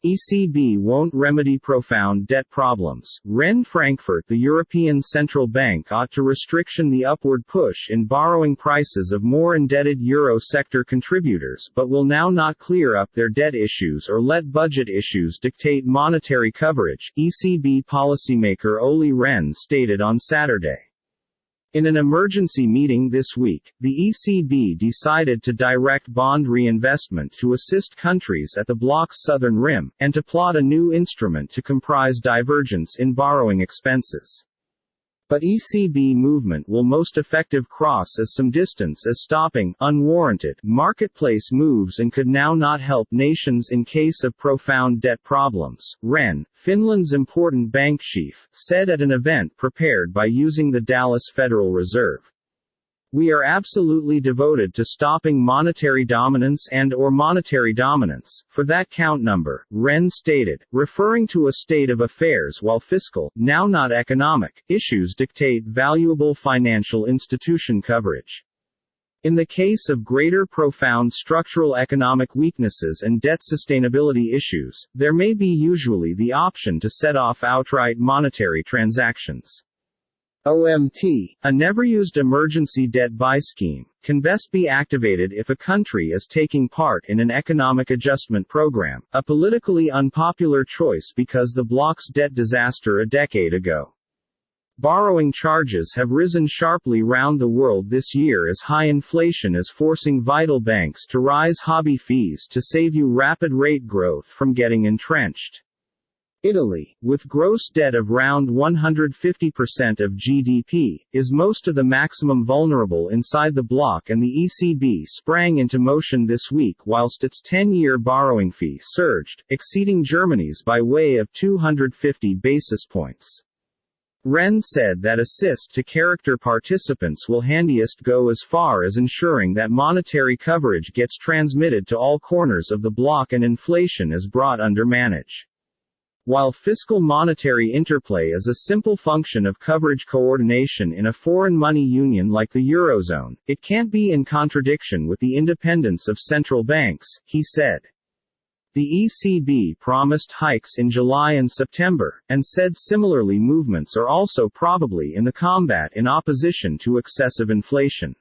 ECB won't remedy profound debt problems. Rehn Frankfurt. The European Central Bank ought to restriction the upward push in borrowing prices of more indebted euro sector contributors, but will now not clear up their debt issues or let budget issues dictate monetary coverage, ECB policymaker Olli Rehn stated on Saturday. In an emergency meeting this week, the ECB decided to direct bond reinvestment to assist countries at the bloc's southern rim, and to plot a new instrument to comprise divergence in borrowing expenses. But ECB movement will most effective cross as some distance as stopping unwarranted marketplace moves and could now not help nations in case of profound debt problems, Rehn, Finland's important bank chief, said at an event prepared by using the Dallas Federal Reserve. We are absolutely devoted to stopping monetary dominance and/or monetary dominance, for that count number, Rehn stated, referring to a state of affairs while fiscal, now not economic, issues dictate valuable financial institution coverage. In the case of greater profound structural economic weaknesses and debt sustainability issues, there may be usually the option to set off outright monetary transactions. OMT, a never-used emergency debt buy scheme, can best be activated if a country is taking part in an economic adjustment program, a politically unpopular choice because the bloc's debt disaster a decade ago. Borrowing charges have risen sharply round the world this year as high inflation is forcing vital banks to raise hobby fees to save you rapid rate growth from getting entrenched. Italy, with gross debt of around 150% of GDP, is most of the maximum vulnerable inside the bloc, and the ECB sprang into motion this week whilst its 10-year borrowing fee surged, exceeding Germany's by way of 250 basis points. Rehn said that assist to character participants will handiest go as far as ensuring that monetary coverage gets transmitted to all corners of the bloc and inflation is brought under manage. While fiscal monetary interplay is a simple function of coverage coordination in a foreign money union like the Eurozone, it can't be in contradiction with the independence of central banks, he said. The ECB promised hikes in July and September, and said similarly movements are also probably in the combat in opposition to excessive inflation.